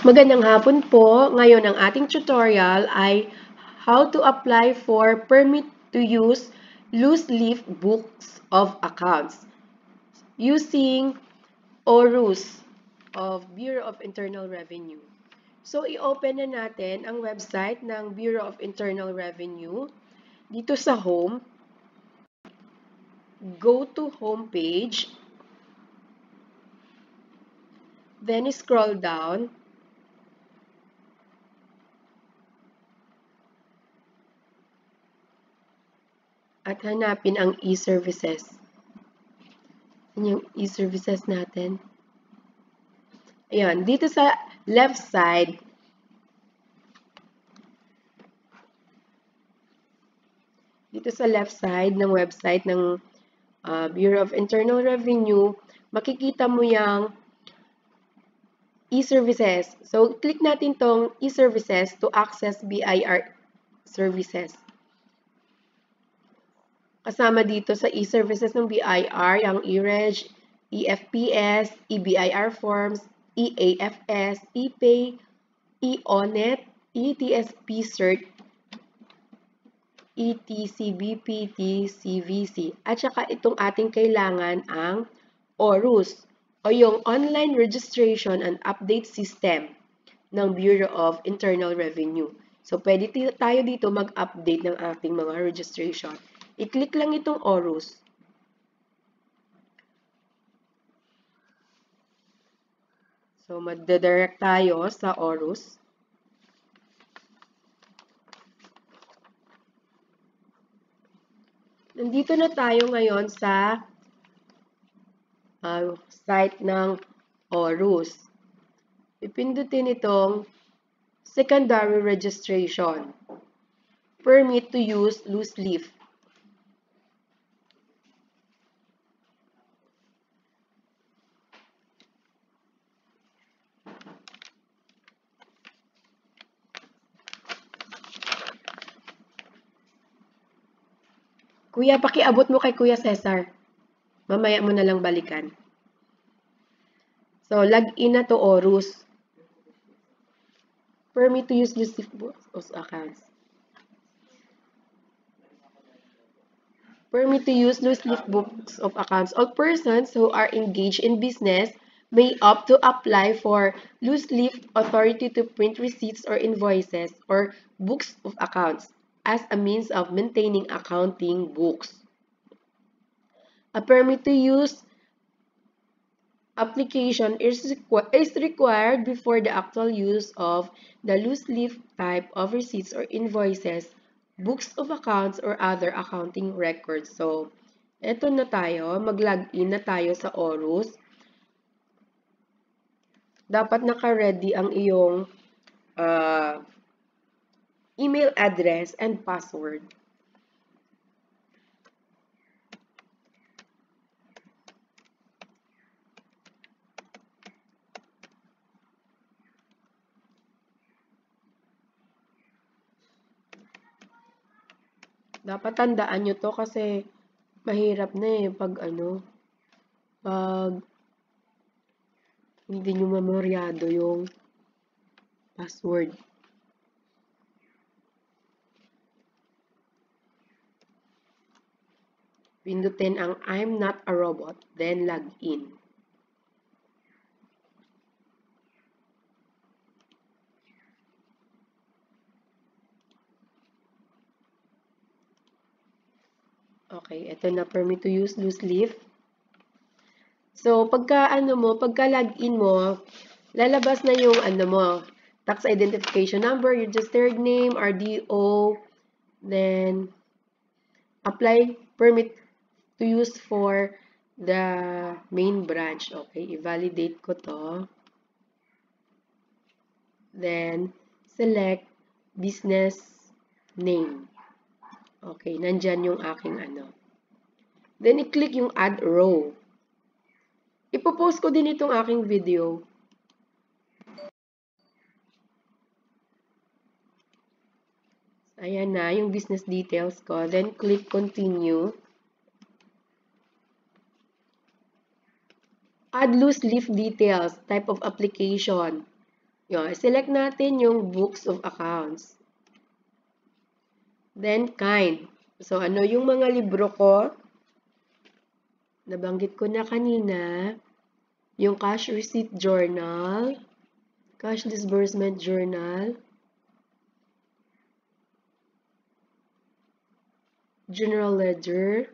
Magandang hapon po. Ngayon ang ating tutorial ay how to apply for permit to use loose leaf books of accounts using ORUS of Bureau of Internal Revenue. So, i-open na natin ang website ng Bureau of Internal Revenue. Dito sa home, go to home page, then scroll down. At hanapin ang e-services. Yan yung e-services natin. Ayan, dito sa left side, ng website ng Bureau of Internal Revenue, makikita mo yung e-services. So, click natin tong e-services to access BIR services. Kasama dito sa e-services ng BIR, yung e-reg, EFPS, EBIR forms, EAFS, ePay, eOnet, ETSP Cert, ETCBP, TCVC. At saka itong ating kailangan ang ORUS o yung Online Registration and Update System ng Bureau of Internal Revenue. So, pwede tayo dito mag-update ng ating mga registration. I-click lang itong ORUS. So, magdadirect tayo sa ORUS. Nandito na tayo ngayon sa site ng ORUS. Ipindutin itong secondary registration. Permit to use loose leaf. Kuya, pakiabot mo kay Kuya Cesar. Mamaya mo na lang balikan. So, log-in na to ORUS. Permit to use loose leaf books of accounts. Permit to use loose leaf books of accounts. All persons who are engaged in business may opt to apply for loose leaf authority to print receipts or invoices or books of accounts as a means of maintaining accounting books. A permit to use application is required before the actual use of the loose leaf type of receipts or invoices, books of accounts, or other accounting records. So, eto na tayo. Mag-login na tayo sa ORUS. Dapat naka-ready ang iyong email address and password. Dapat tandaan nyo to kasi mahirap na pag hindi nyo memoryado yung password. Pindutin ang I'm not a robot, then log in. Okay, ito na permit to use loose leaf. So, pagka login mo, lalabas na yung tax identification number, registered name, RDO, then apply permit to use for the main branch. Okay, i-validate ko to. Then, select business name. Okay, nandyan yung aking Then, i-click yung add row. Ipopost ko din itong aking video. Ayan na, yung business details ko. Then, click continue. Add loose leaf details, type of application. Yun, select natin yung books of accounts. Then, kind. So, ano yung mga libro ko? Nabanggit ko na kanina, yung cash receipt journal, cash disbursement journal, general ledger,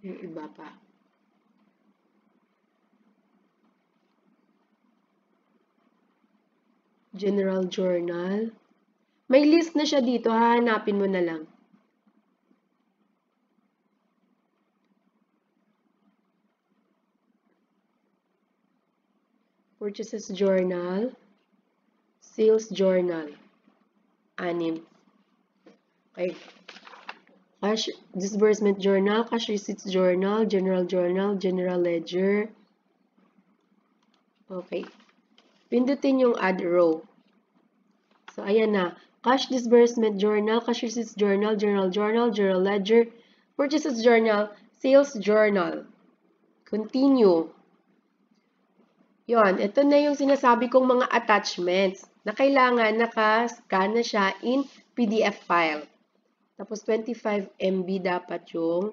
yung iba pa. General journal. May list na siya dito, hahanapin mo na lang. Purchases journal, sales journal. 6. Okay. Cash disbursement journal, cash receipts journal, general ledger. Okay. Pindutin yung add row. So, ayan na. Cash disbursement journal, cash receipts journal, general ledger, purchases journal, sales journal. Continue. Yon, ito na yung sinasabi kong mga attachments na kailangan naka-scan na siya in PDF file. Tapos 25 MB dapat yung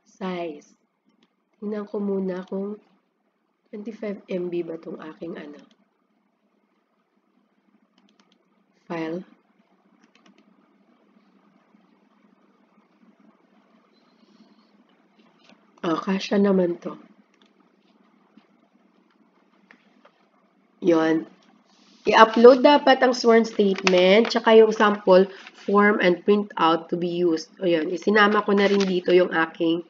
size. Tingnan ko muna kung 25 MB ba itong aking file. Kasya naman to. Yon. I-upload dapat ang sworn statement, tsaka yung sample form and print out to be used. O yun, isinama ko na rin dito yung aking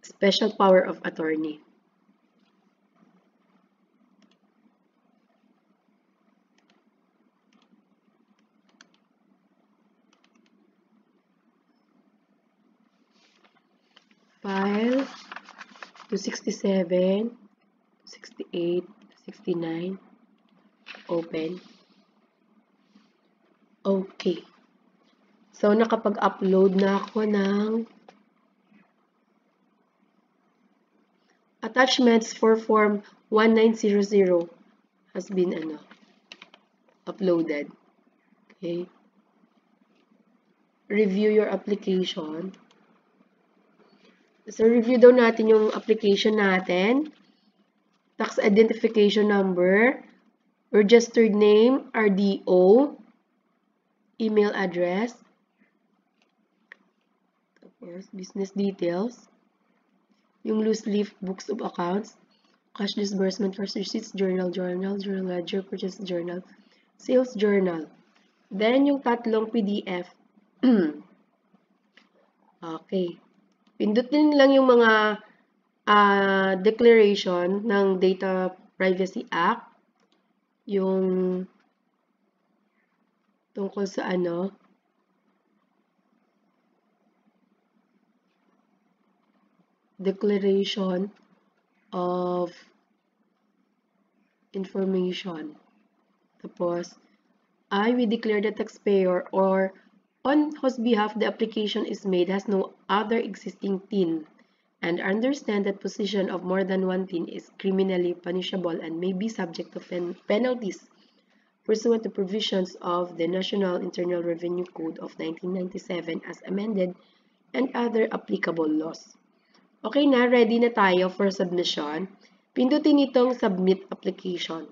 special power of attorney. File 267, 68, 69, open. Okay. So, nakapag-upload na ako ng attachments for form 1900 has been uploaded. Okay. Review your application. So, review daw natin yung application natin. Tax identification number, registered name, RDO, email address, tapos business details, yung loose leaf books of accounts, cash disbursement, cash receipts, general ledger, purchase journal, sales journal. Then, yung tatlong PDF. Okay. Pindutin lang yung mga declaration ng Data Privacy Act, yung tungkol sa declaration of information. Tapos, we declare the taxpayer or on whose behalf the application is made has no other existing TIN and understand that possession of more than one TIN is criminally punishable and may be subject to penalties pursuant to provisions of the National Internal Revenue Code of 1997 as amended and other applicable laws. Okay na, ready na tayo for submission. Pindutin itong submit application.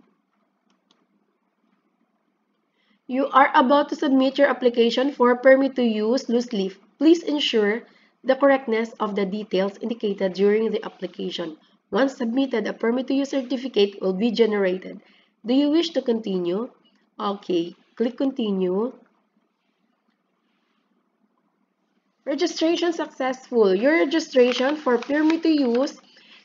You are about to submit your application for permit to use loose leaf. Please ensure the correctness of the details indicated during the application. Once submitted, a permit to use certificate will be generated. Do you wish to continue? Okay, click continue. Registration successful. Your registration for permit to use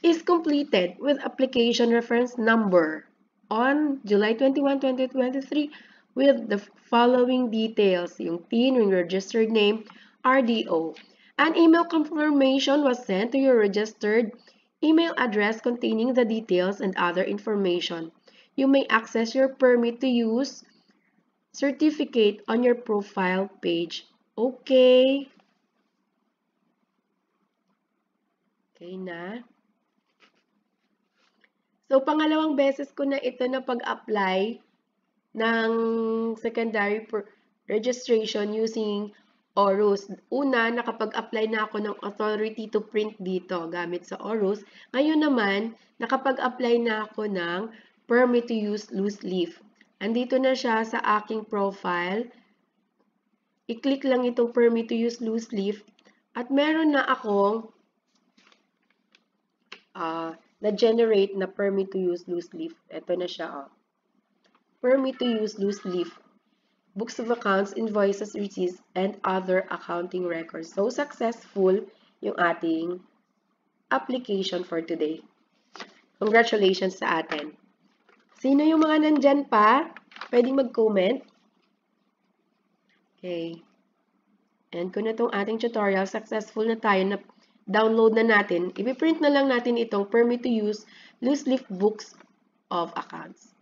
is completed with application reference number on July 21, 2023 with the following details, yung TIN, yung registered name, RDO. An email confirmation was sent to your registered email address containing the details and other information. You may access your permit to use certificate on your profile page. Okay. Okay na. So, pangalawang beses ko na ito na pag-apply ng secondary registration using ORUS. Una, nakapag-apply na ako ng authority to print dito gamit sa ORUS. Ngayon naman, nakapag-apply na ako ng permit to use loose leaf. Andito na siya sa aking profile. I-click lang itong permit to use loose leaf at meron na akong na-generate na permit to use loose leaf. Ito na siya. Permit to use loose leaf. Books of accounts, invoices, receipts, and other accounting records. So, successful yung ating application for today. Congratulations sa atin. Sino yung mga nandyan pa? Pwedeng mag-comment. Okay. And kung na itong ating tutorial, successful na tayo na download na natin, ipiprint na lang natin itong permit to use loose leaf books of accounts.